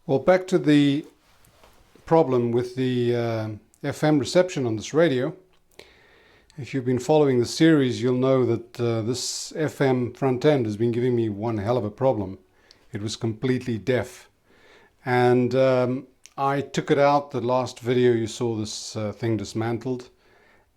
Well, back to the problem with the FM reception on this radio. If you've been following the series, you'll know that this FM front end has been giving me one hell of a problem. It was completely deaf. And I took it out. The last video you saw this thing dismantled.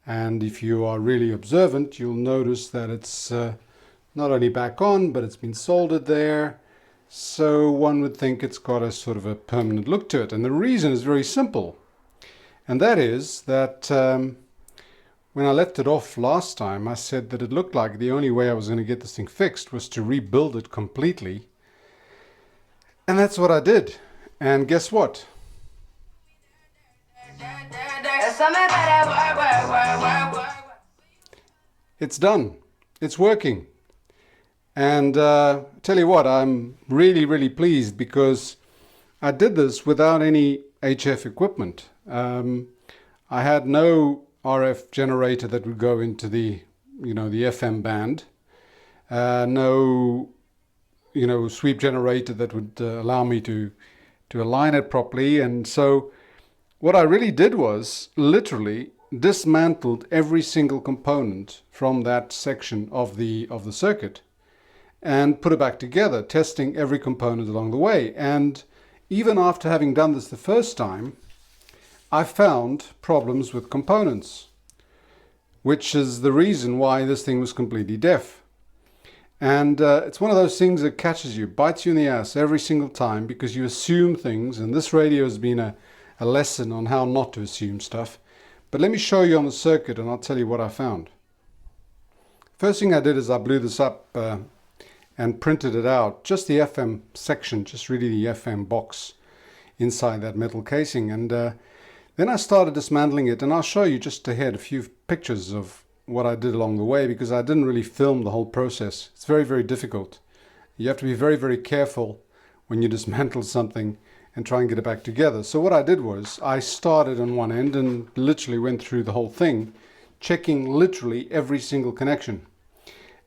And if you are really observant, you'll notice that it's not only back on, but it's been soldered there. So one would think it's got a sort of a permanent look to it. And the reason is very simple. And that is that when I left it off last time, I said that it looked like the only way I was going to get this thing fixed was to rebuild it completely. And that's what I did. And guess what? It's done. It's working. And tell you what, I'm really pleased because I did this without any HF equipment. I had no RF generator that would go into the FM band. No sweep generator that would allow me to align it properly. And so what I really did was literally dismantled every single component from that section of the circuit and put it back together, testing every component along the way. And even after having done this the first time, I found problems with components, which is the reason why this thing was completely deaf. And it's one of those things that catches you, bites you in the ass every single time because you assume things, and this radio has been a lesson on how not to assume stuff. But let me show you on the circuit and I'll tell you what I found. First thing I did is I blew this up and printed it out, just the FM section, just really the FM box inside that metal casing. And then I started dismantling it, and I'll show you just ahead a few pictures of what I did along the way because I didn't really film the whole process. It's very difficult. You have to be very careful when you dismantle something and try and get it back together. So what I did was I started on one end and literally went through the whole thing, checking literally every single connection.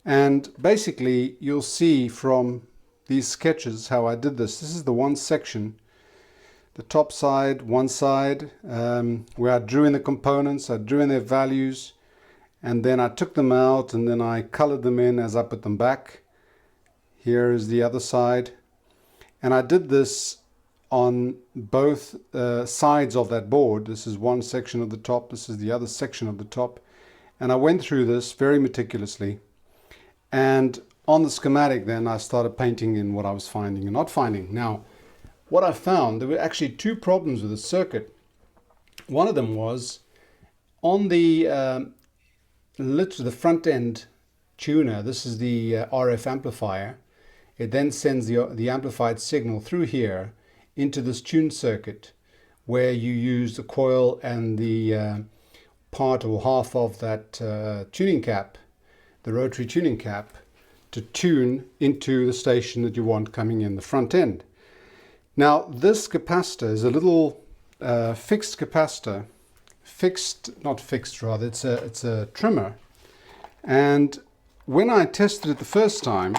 And basically you'll see from these sketches how I did this. This is the one section, the top side, one side, where I drew in the components, I drew in their values, and then I took them out and then I colored them in as I put them back. Here is the other side. And I did this on both sides of that board. This is one section of the top, this is the other section of the top. And I went through this very meticulously. And on the schematic then I started painting in what I was finding and not finding. Now, what I found, there were actually two problems with the circuit. One of them was on the the front end tuner. This is the RF amplifier. It then sends the amplified signal through here into this tune circuit where you use the coil and the part or half of that tuning cap, the rotary tuning cap, to tune into the station that you want coming in the front end. Now this capacitor is a little fixed capacitor, it's a trimmer. And when I tested it the first time,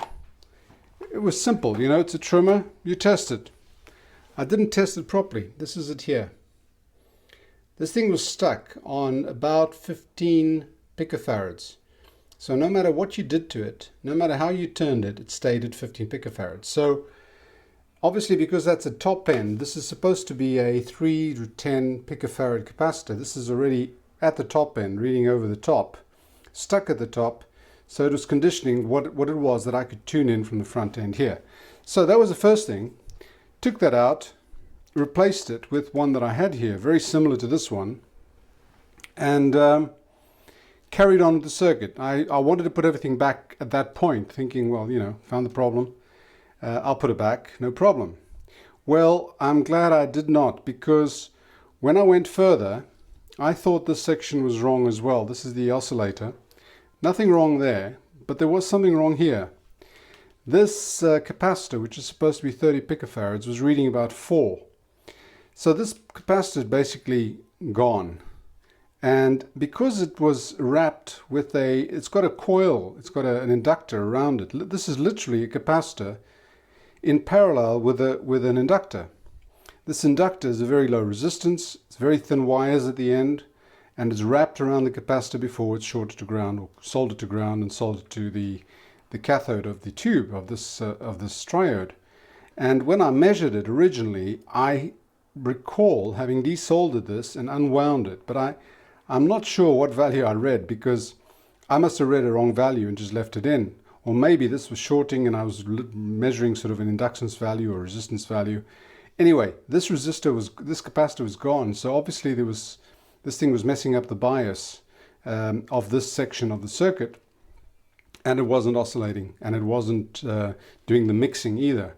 it was simple, it's a trimmer, you test it. I didn't test it properly. This is it here. This thing was stuck on about 15 picofarads. So no matter what you did to it, no matter how you turned it, it stayed at 15 picofarads. So obviously, because that's a top end, this is supposed to be a 3 to 10 picofarad capacitor. This is already at the top end, reading over the top, stuck at the top. So it was conditioning what it was that I could tune in from the front end here. So that was the first thing. Took that out, replaced it with one that I had here, very similar to this one, and carried on with the circuit. I wanted to put everything back at that point, thinking, well, found the problem. I'll put it back, no problem. Well, I'm glad I did not, because when I went further, I thought this section was wrong as well. This is the oscillator. Nothing wrong there, but there was something wrong here. This capacitor, which is supposed to be 30 picofarads, was reading about 4. So this capacitor is basically gone. And because it was wrapped with it's got a coil, it's got an inductor around it. This is literally a capacitor in parallel with an inductor. This inductor is a very low resistance, it's very thin wires at the end, and it's wrapped around the capacitor before it's shorted to ground, or soldered to ground and soldered to the cathode of the tube of this triode. And when I measured it originally, I recall having desoldered this and unwound it, but I'm not sure what value I read, because I must have read a wrong value and just left it in. Or maybe this was shorting and I was measuring sort of an inductance value or resistance value. Anyway, this capacitor was gone, so obviously this thing was messing up the bias of this section of the circuit, and it wasn't oscillating, and it wasn't doing the mixing either.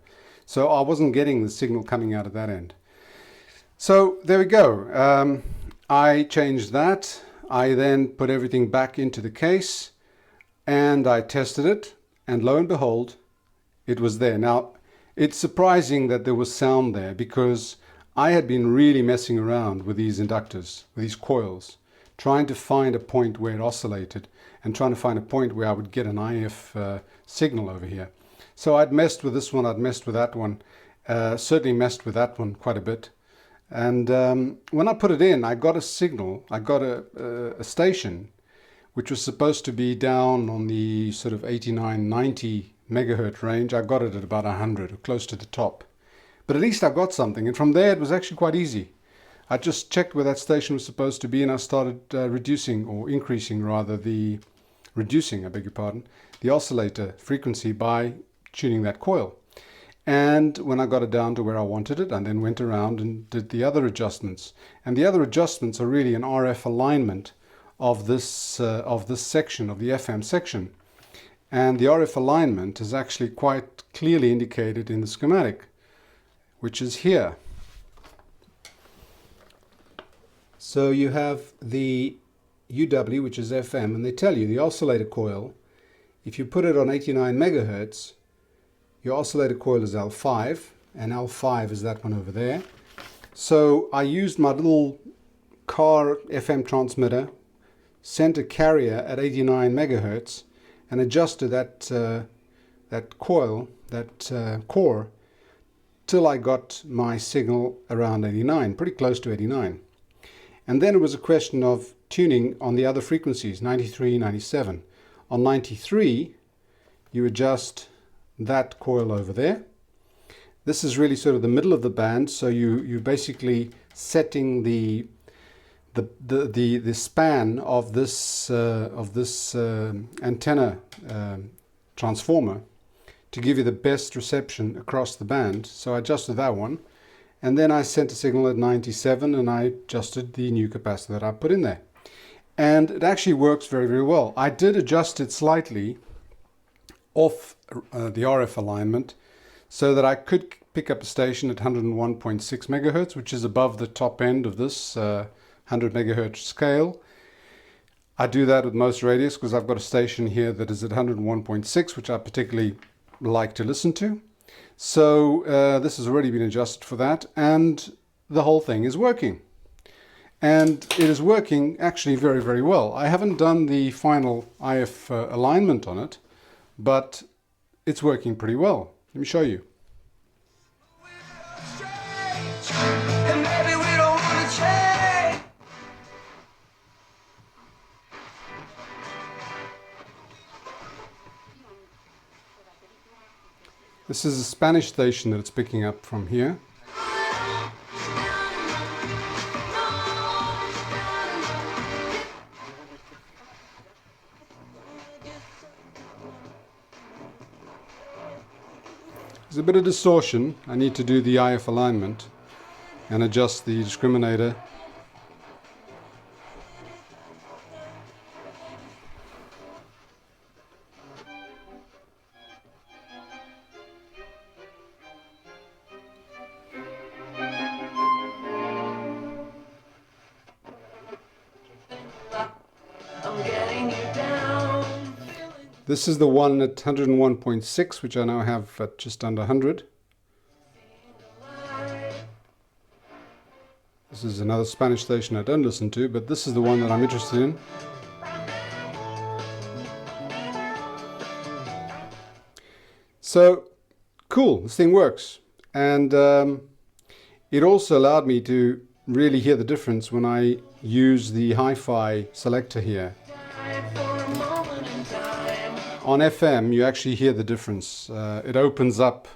So I wasn't getting the signal coming out of that end. So there we go. I changed that. I then put everything back into the case and I tested it, and lo and behold, it was there. Now, it's surprising that there was sound there, because I had been really messing around with these inductors, with these coils, trying to find a point where it oscillated and trying to find a point where I would get an IF signal over here. So I'd messed with this one, I'd messed with that one, certainly messed with that one quite a bit. And when I put it in, I got a signal, I got a station which was supposed to be down on the sort of 89, 90 megahertz range. I got it at about 100, or close to the top. But at least I got something, and from there it was actually quite easy. I just checked where that station was supposed to be, and I started reducing, or increasing rather, reducing, I beg your pardon, the oscillator frequency by tuning that coil. And when I got it down to where I wanted it, I then went around and did the other adjustments. And the other adjustments are really an RF alignment of this section, of the FM section. And the RF alignment is actually quite clearly indicated in the schematic, which is here. So you have the UW, which is FM, and they tell you the oscillator coil, if you put it on 89 megahertz, your oscillator coil is L5, and L5 is that one over there. So I used my little car FM transmitter, sent a carrier at 89 megahertz, and adjusted that coil, that core, till I got my signal around 89, pretty close to 89. And then it was a question of tuning on the other frequencies, 93, 97. On 93, you adjust that coil over there. This is really sort of the middle of the band, so you're basically setting the span of this antenna transformer to give you the best reception across the band. So I adjusted that one, and then I sent a signal at 97, and I adjusted the new capacitor that I put in there, and it actually works very, very well. I did adjust it slightly off the RF alignment so that I could pick up a station at 101.6 megahertz, which is above the top end of this 100 megahertz scale. I do that with most radios because I've got a station here that is at 101.6, which I particularly like to listen to. So this has already been adjusted for that, and the whole thing is working. And it is working actually very, very well. I haven't done the final IF alignment on it, but it's working pretty well. Let me show you. This is a Spanish station that it's picking up from here. There's a bit of distortion. I need to do the IF alignment and adjust the discriminator. This is the one at 101.6, which I now have at just under 100. This is another Spanish station I don't listen to, but this is the one that I'm interested in. So, cool, this thing works. And It also allowed me to really hear the difference when I use the hi-fi selector here. On FM, you actually hear the difference. It opens up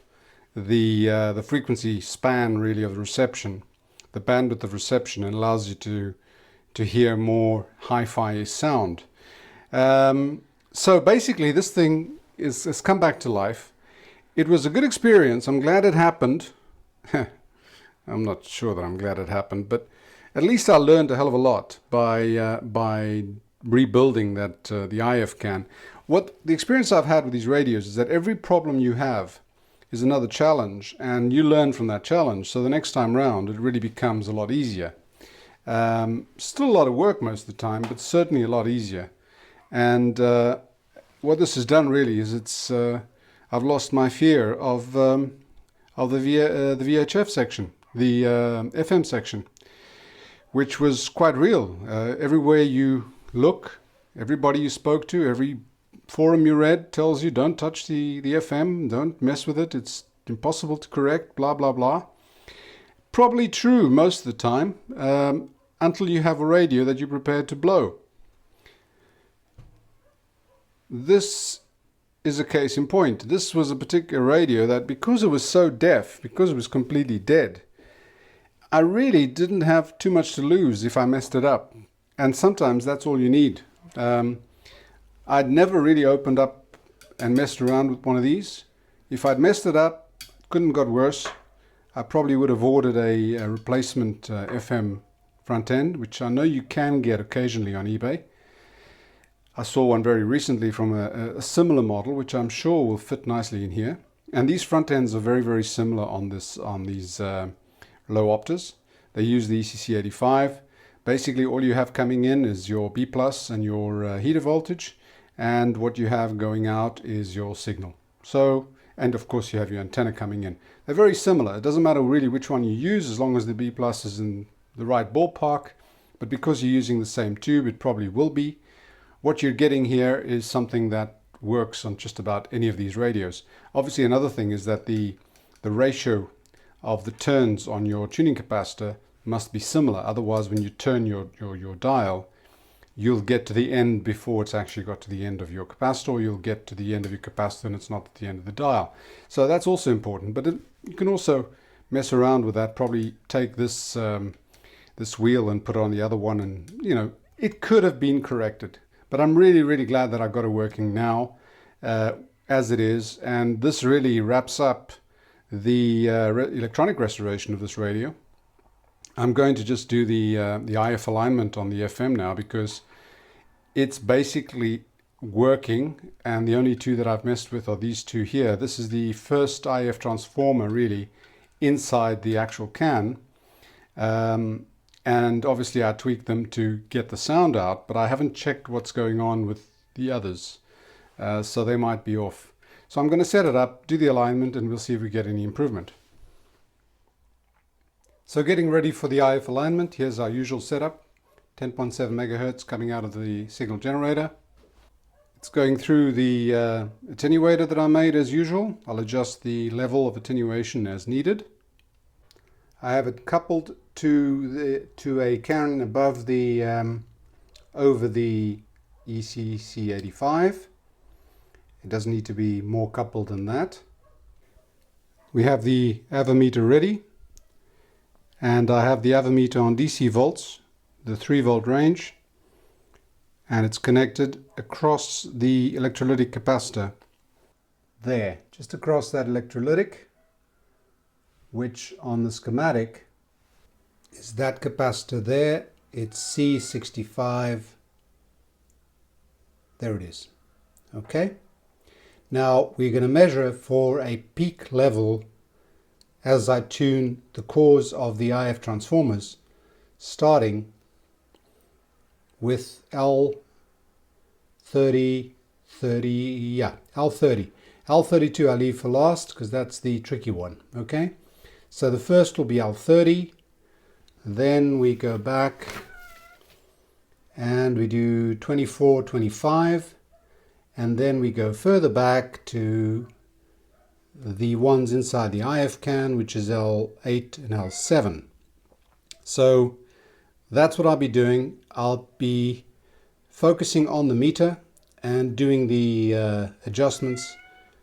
the frequency span, really, of the reception, the bandwidth of reception, and allows you to hear more hi-fi sound. So basically, this thing has come back to life. It was a good experience. I'm glad it happened. I'm not sure that I'm glad it happened, but at least I learned a hell of a lot by rebuilding that the IF can. What the experience I've had with these radios is that every problem you have is another challenge, and you learn from that challenge. So the next time round, it really becomes a lot easier. Still a lot of work most of the time, but certainly a lot easier. And what this has done really is I've lost my fear of the VHF section, the FM section, which was quite real. Everywhere you look, everybody you spoke to, every forum you read tells you don't touch the FM, don't mess with it, it's impossible to correct, blah, blah, blah. Probably true most of the time, until you have a radio that you're prepared to blow. This is a case in point. This was a particular radio that, because it was so deaf, because it was completely dead, I really didn't have too much to lose if I messed it up. And sometimes that's all you need. I'd never really opened up and messed around with one of these. If I'd messed it up, couldn't have got worse. I probably would have ordered a replacement FM front end, which I know you can get occasionally on eBay. I saw one very recently from a similar model, which I'm sure will fit nicely in here. And these front ends are very, very similar on these Loewe-Optas. They use the ECC85. Basically, all you have coming in is your B plus and your heater voltage, and what you have going out is your signal. So, and of course you have your antenna coming in. They're very similar. It doesn't matter really which one you use, as long as the B plus is in the right ballpark. But because you're using the same tube, it probably will be. What you're getting here is something that works on just about any of these radios. Obviously, another thing is that the ratio of the turns on your tuning capacitor must be similar. Otherwise, when you turn your dial, you'll get to the end before it's actually got to the end of your capacitor, or you'll get to the end of your capacitor and it's not at the end of the dial. So that's also important. But you can also mess around with that, probably take this this wheel and put it on the other one, and it could have been corrected. But I'm really, really glad that I got it working now as it is. And this really wraps up the electronic restoration of this radio. I'm going to just do the IF alignment on the FM now, because it's basically working, and the only two that I've messed with are these two here. This is the first IF transformer really inside the actual can, and obviously I tweaked them to get the sound out, but I haven't checked what's going on with the others, so they might be off. So I'm going to set it up, do the alignment, and we'll see if we get any improvement. So getting ready for the IF alignment, here's our usual setup. 10.7 megahertz coming out of the signal generator. It's going through the attenuator that I made as usual. I'll adjust the level of attenuation as needed. I have it coupled to a can above the over the ECC85. It doesn't need to be more coupled than that. We have the avometer ready, and I have the avometer on DC volts, the 3-volt range, and it's connected across the electrolytic capacitor there, just across that electrolytic, which on the schematic is that capacitor there. It's C65. There it is. Okay, now we're going to measure for a peak level as I tune the cores of the IF transformers, starting with L30, L30. L32 I leave for last because that's the tricky one. Okay, so the first will be L30, then we go back and we do 24, 25, and then we go further back to the ones inside the IF can, which is L8 and L7. So that's what I'll be doing. I'll be focusing on the meter and doing the adjustments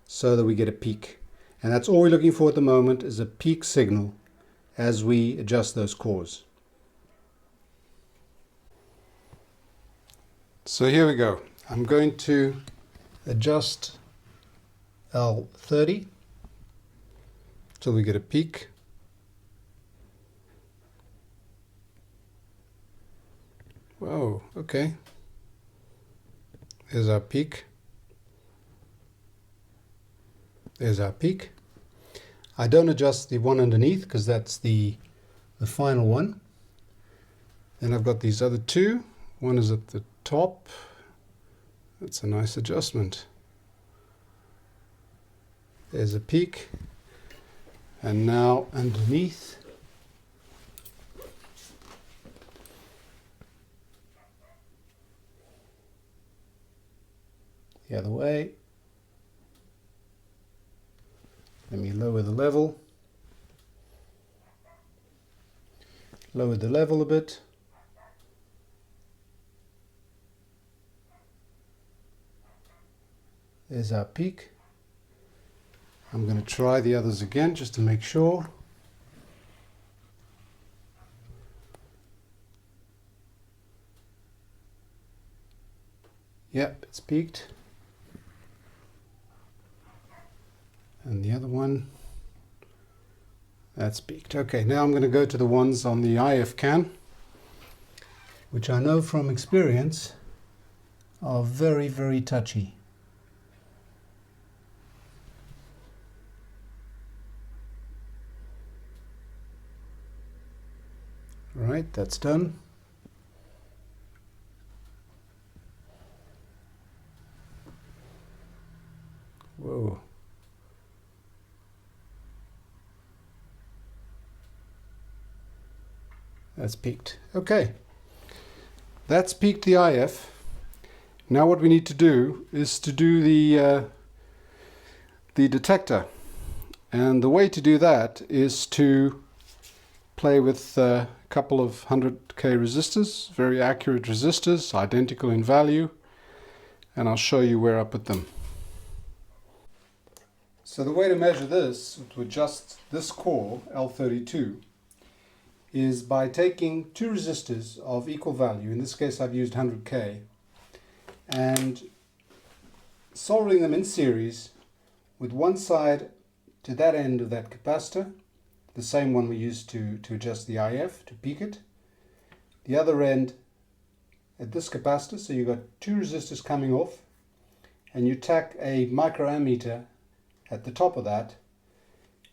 so that we get a peak. And that's all we're looking for at the moment, is a peak signal as we adjust those cores. So here we go. I'm going to adjust L30 till we get a peak. Whoa, okay. There's our peak. There's our peak. I don't adjust the one underneath because that's the final one. Then I've got these other two. One is at the top. That's a nice adjustment. There's a peak. And now underneath. The other way. Let me lower the level. Lower the level a bit. There's our peak. I'm going to try the others again just to make sure. Yep, it's peaked. And the other one, that's peaked. Okay, now I'm going to go to the ones on the IF can, which I know from experience are very, very touchy. Right, that's done. Whoa. That's peaked. Okay. That's peaked the IF. Now what we need to do is to do the detector. And the way to do that is to play with a couple of 100k resistors, very accurate resistors, identical in value, and I'll show you where I put them. So the way to measure this, to adjust this core, L32, is by taking two resistors of equal value, in this case I've used 100k, and soldering them in series with one side to that end of that capacitor, the same one we used to adjust the IF, to peak it, the other end at this capacitor, so you've got two resistors coming off, and you tack a microammeter at the top of that,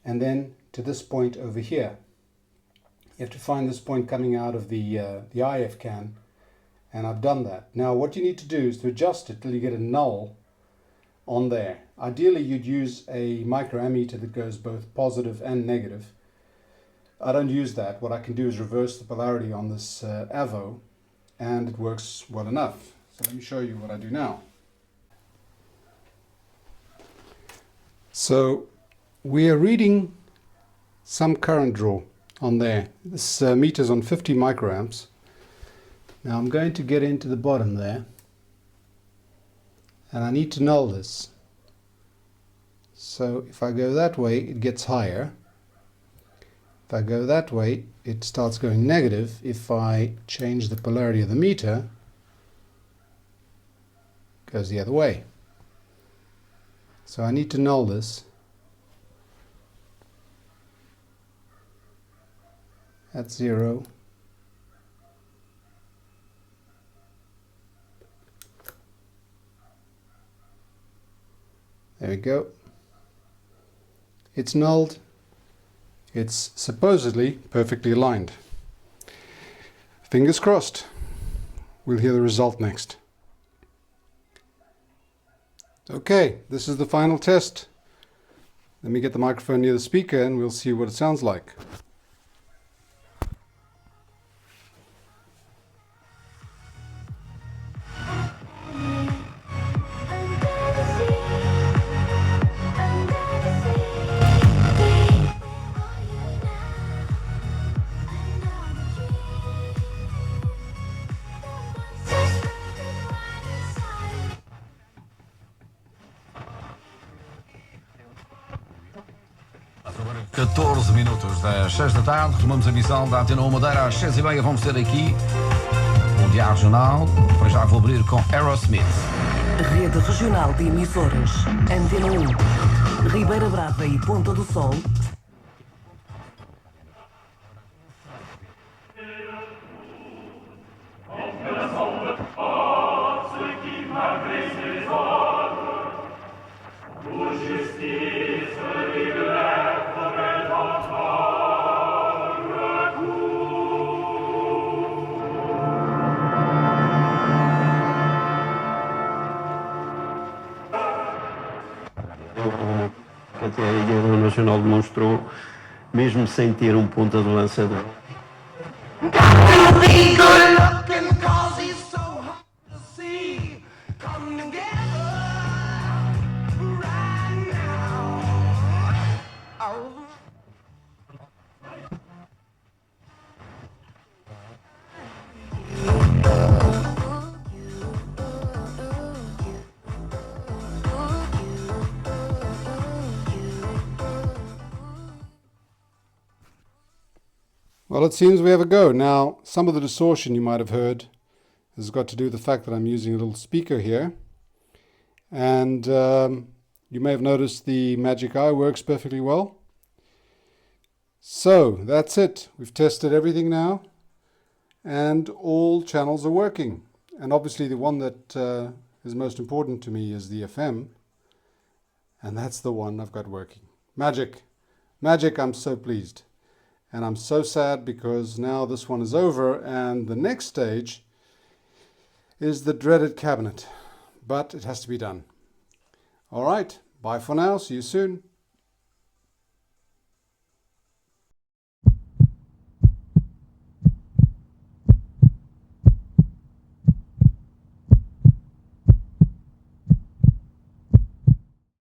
and then to this point over here. You have to find this point coming out of the IF can, and I've done that. Now what you need to do is to adjust it till you get a null on there. Ideally you'd use a microammeter that goes both positive and negative. I don't use that. What I can do is reverse the polarity on this AVO, and it works well enough. So let me show you what I do now. So we are reading some current draw on there. This meter's on 50 microamps. Now I'm going to get into the bottom there, and I need to null this. So if I go that way, it gets higher. If I go that way, it starts going negative. If I change the polarity of the meter, it goes the other way. So I need to null this. At 0. There we go. It's nulled. It's supposedly perfectly aligned. Fingers crossed. We'll hear the result next. Okay, this is the final test. Let me get the microphone near the speaker and we'll see what it sounds like. 14 minutos das 6 da tarde, retomamos a emissão da Antena 1 Madeira às 6h30. Vamos ter aqui o Diário Regional. Para já vou abrir com Aerosmith. Rede Regional de Emissoras. Antena 1. Ribeira Brava e Ponta do Sol. Até a Guerra Nacional demonstrou, mesmo sem ter um ponta de lançador. Well, it seems we have a go. Now, some of the distortion you might have heard has got to do with the fact that I'm using a little speaker here. And you may have noticed the Magic Eye works perfectly well. So, that's it. We've tested everything now. And all channels are working. And obviously the one that is most important to me is the FM. And that's the one I've got working. Magic. Magic, I'm so pleased. And I'm so sad because now this one is over and the next stage is the dreaded cabinet. But it has to be done. All right, bye for now. See you soon.